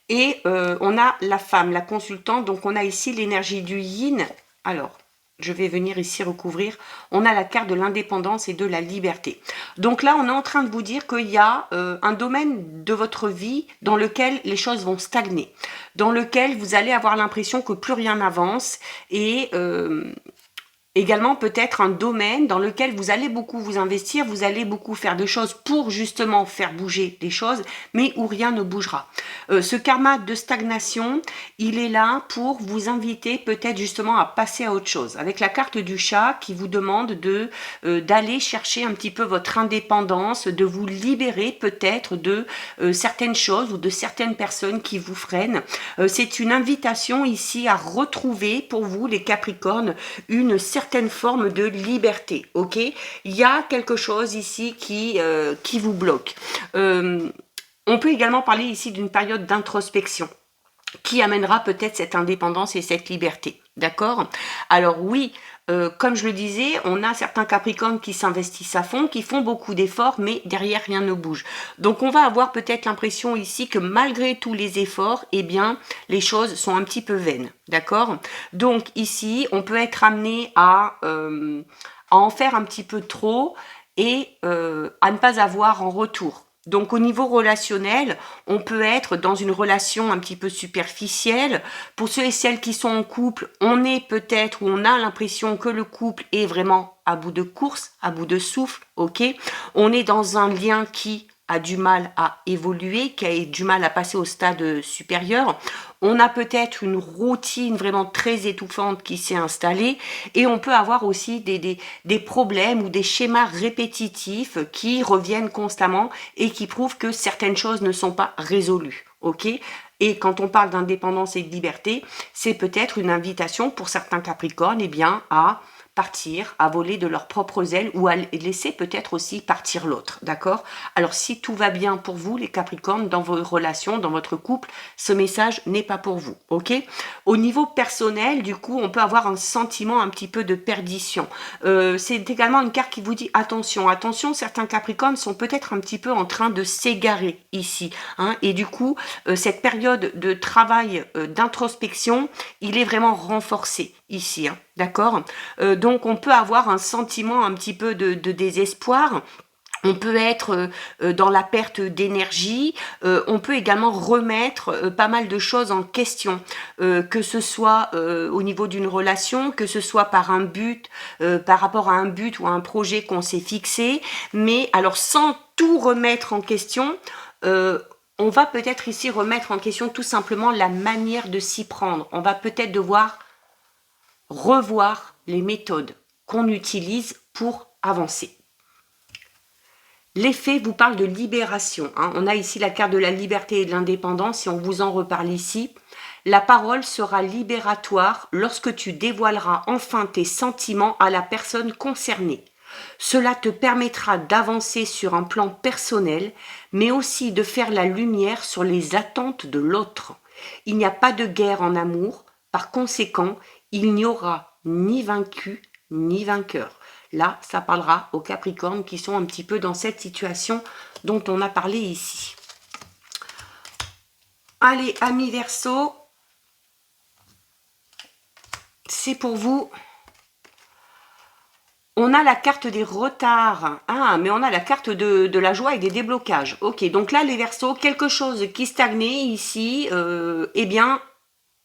et on a la femme, la consultante. Donc on a ici l'énergie du yin. Alors, je vais venir ici recouvrir. On a la carte de l'indépendance et de la liberté. Donc là, on est en train de vous dire qu'il y a un domaine de votre vie dans lequel les choses vont stagner, dans lequel vous allez avoir l'impression que plus rien n'avance et également peut-être un domaine dans lequel vous allez beaucoup vous investir, vous allez beaucoup faire de choses pour justement faire bouger les choses, mais où rien ne bougera. Ce karma de stagnation, il est là pour vous inviter peut-être justement à passer à autre chose. Avec la carte du chat qui vous demande d'aller chercher un petit peu votre indépendance, de vous libérer peut-être de certaines choses ou de certaines personnes qui vous freinent. C'est une invitation ici à retrouver pour vous les Capricornes une certaine forme de liberté, ok? Il y a quelque chose ici qui vous bloque. On peut également parler ici d'une période d'introspection qui amènera peut-être cette indépendance et cette liberté, d'accord? Alors oui, comme je le disais, on a certains Capricornes qui s'investissent à fond, qui font beaucoup d'efforts, mais derrière rien ne bouge. Donc on va avoir peut-être l'impression ici que malgré tous les efforts, eh bien, les choses sont un petit peu vaines, d'accord? Donc ici, on peut être amené à en faire un petit peu trop et à ne pas avoir en retour. Donc au niveau relationnel, on peut être dans une relation un petit peu superficielle. Pour ceux et celles qui sont en couple, on est peut-être ou on a l'impression que le couple est vraiment à bout de course, à bout de souffle, ok? On est dans un lien qui a du mal à évoluer, qui a du mal à passer au stade supérieur. On a peut-être une routine vraiment très étouffante qui s'est installée et on peut avoir aussi des problèmes ou des schémas répétitifs qui reviennent constamment et qui prouvent que certaines choses ne sont pas résolues. Ok? Et quand on parle d'indépendance et de liberté, c'est peut-être une invitation pour certains Capricornes eh bien, à partir, à voler de leurs propres ailes ou à laisser peut-être aussi partir l'autre, d'accord? Alors si tout va bien pour vous, les Capricornes, dans vos relations, dans votre couple, ce message n'est pas pour vous, ok? Au niveau personnel, du coup, on peut avoir un sentiment un petit peu de perdition. C'est également une carte qui vous dit attention, attention, certains Capricornes sont peut-être un petit peu en train de s'égarer ici, hein, et du coup, cette période de travail, d'introspection, il est vraiment renforcé ici, hein, d'accord? Donc on peut avoir un sentiment un petit peu de désespoir. On peut être dans la perte d'énergie, on peut également remettre pas mal de choses en question, que ce soit au niveau d'une relation, que ce soit par un but, par rapport à un but ou à un projet qu'on s'est fixé, mais alors sans tout remettre en question, on va peut-être ici remettre en question tout simplement la manière de s'y prendre. On va peut-être devoir revoir les méthodes qu'on utilise pour avancer. L'effet vous parle de libération. Hein. On a ici la carte de la liberté et de l'indépendance et on vous en reparle ici. La parole sera libératoire lorsque tu dévoileras enfin tes sentiments à la personne concernée. Cela te permettra d'avancer sur un plan personnel, mais aussi de faire la lumière sur les attentes de l'autre. Il n'y a pas de guerre en amour, par conséquent, il n'y aura ni vaincu ni vainqueur. Là, ça parlera aux Capricornes qui sont un petit peu dans cette situation dont on a parlé ici. Allez, amis Verseau, c'est pour vous. On a la carte des retards. Ah, mais on a la carte de la joie et des déblocages. Ok, donc là, les Verseaux, quelque chose qui stagnait ici, eh bien,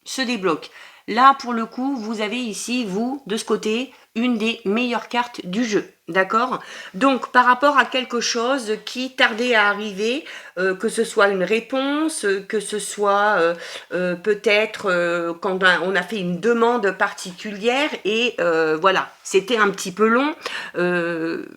se débloque. Là, pour le coup, vous avez ici, vous, de ce côté, une des meilleures cartes du jeu. D'accord? Donc, par rapport à quelque chose qui tardait à arriver, que ce soit une réponse, que ce soit peut-être quand on a fait une demande particulière et voilà, c'était un petit peu long.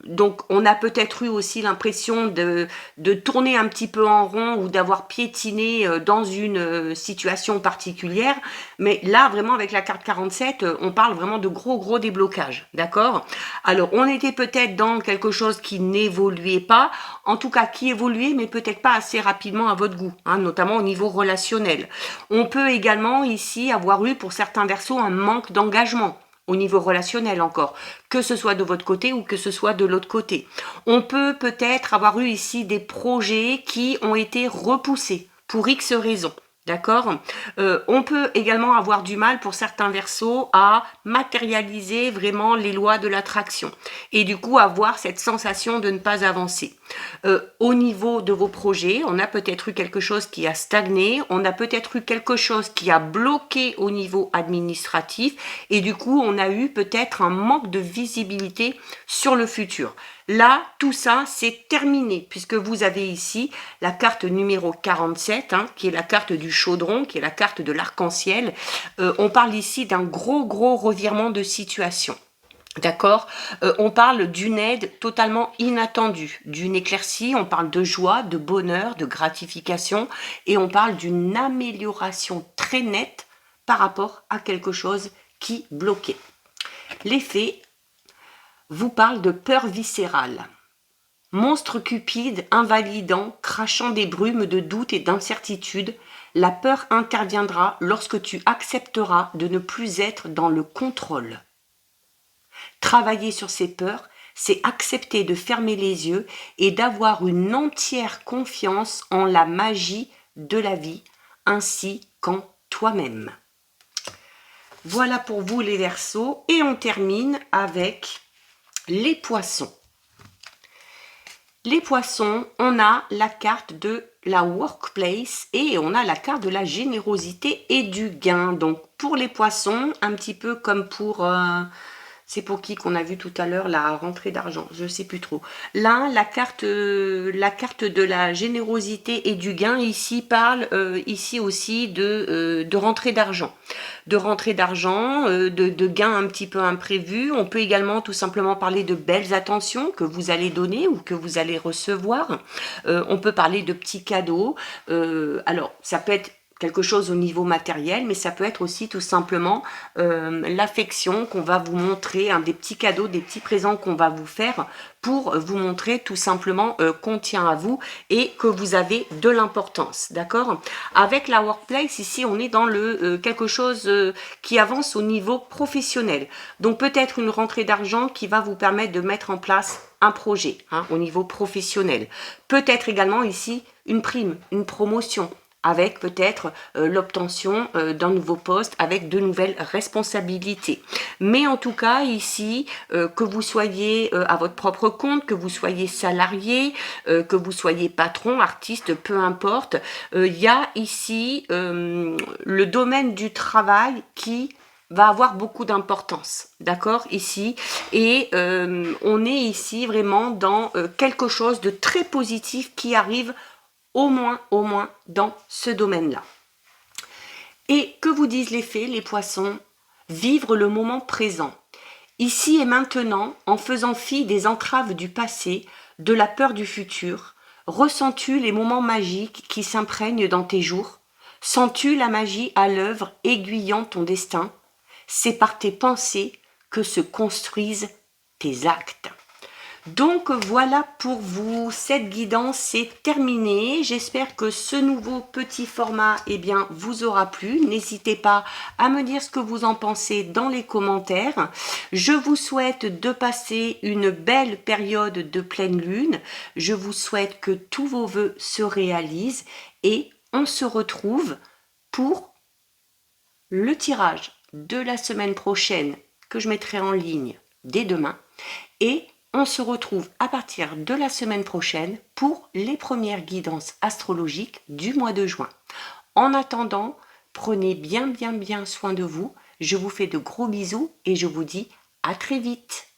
Donc, on a peut-être eu aussi l'impression de tourner un petit peu en rond ou d'avoir piétiné dans une situation particulière. Mais là, vraiment, avec la carte 47, on parle vraiment de gros déblocages. D'accord? Alors, on était peut-être dans quelque chose qui n'évoluait pas, en tout cas qui évoluait, mais peut-être pas assez rapidement à votre goût, hein, notamment au niveau relationnel. On peut également ici avoir eu pour certains Verseaux un manque d'engagement au niveau relationnel encore, que ce soit de votre côté ou que ce soit de l'autre côté. On peut peut-être avoir eu ici des projets qui ont été repoussés pour X raisons. D'accord? On peut également avoir du mal pour certains Verseaux à matérialiser vraiment les lois de l'attraction et du coup avoir cette sensation de ne pas avancer. Au niveau de vos projets, on a peut-être eu quelque chose qui a stagné, on a peut-être eu quelque chose qui a bloqué au niveau administratif et du coup on a eu peut-être un manque de visibilité sur le futur. Là, tout ça, c'est terminé, puisque vous avez ici la carte numéro 47, hein, qui est la carte du chaudron, qui est la carte de l'arc-en-ciel. On parle ici d'un gros revirement de situation. D'accord? On parle d'une aide totalement inattendue, d'une éclaircie, on parle de joie, de bonheur, de gratification, et on parle d'une amélioration très nette par rapport à quelque chose qui bloquait. Les fées vous parle de peur viscérale. Monstre cupide, invalidant, crachant des brumes de doute et d'incertitude, la peur interviendra lorsque tu accepteras de ne plus être dans le contrôle. Travailler sur ces peurs, c'est accepter de fermer les yeux et d'avoir une entière confiance en la magie de la vie, ainsi qu'en toi-même. Voilà pour vous les Verseaux, et on termine avec les Poissons. Les Poissons, on a la carte de la workplace et on a la carte de la générosité et du gain. Donc pour les Poissons, un petit peu comme pour... c'est pour qui qu'on a vu tout à l'heure la rentrée d'argent, je ne sais plus trop. Là, la carte de la générosité et du gain ici parle ici aussi de rentrée d'argent. De rentrée d'argent, de gains un petit peu imprévus. On peut également tout simplement parler de belles attentions que vous allez donner ou que vous allez recevoir. On peut parler de petits cadeaux. Alors, ça peut être quelque chose au niveau matériel, mais ça peut être aussi tout simplement l'affection qu'on va vous montrer, des petits cadeaux, des petits présents qu'on va vous faire pour vous montrer tout simplement qu'on tient à vous et que vous avez de l'importance, d'accord? Avec la workplace, ici, on est dans le quelque chose qui avance au niveau professionnel. Donc peut-être une rentrée d'argent qui va vous permettre de mettre en place un projet au niveau professionnel. Peut-être également ici une prime, une promotion, avec peut-être l'obtention d'un nouveau poste, avec de nouvelles responsabilités. Mais en tout cas, ici, que vous soyez à votre propre compte, que vous soyez salarié, que vous soyez patron, artiste, peu importe, il y a ici le domaine du travail qui va avoir beaucoup d'importance, d'accord, ici, et on est ici vraiment dans quelque chose de très positif qui arrive au moins dans ce domaine-là. Et que vous disent les fées, les Poissons? Vivre le moment présent. Ici et maintenant, en faisant fi des entraves du passé, de la peur du futur, ressens-tu les moments magiques qui s'imprègnent dans tes jours? Sens-tu la magie à l'œuvre aiguillant ton destin? C'est par tes pensées que se construisent tes actes. Donc voilà pour vous, cette guidance est terminée. J'espère que ce nouveau petit format vous aura plu. N'hésitez pas à me dire ce que vous en pensez dans les commentaires. Je vous souhaite de passer une belle période de pleine lune. Je vous souhaite que tous vos vœux se réalisent et on se retrouve pour le tirage de la semaine prochaine que je mettrai en ligne dès demain. Et on se retrouve à partir de la semaine prochaine pour les premières guidances astrologiques du mois de juin. En attendant, prenez bien soin de vous. Je vous fais de gros bisous et je vous dis à très vite.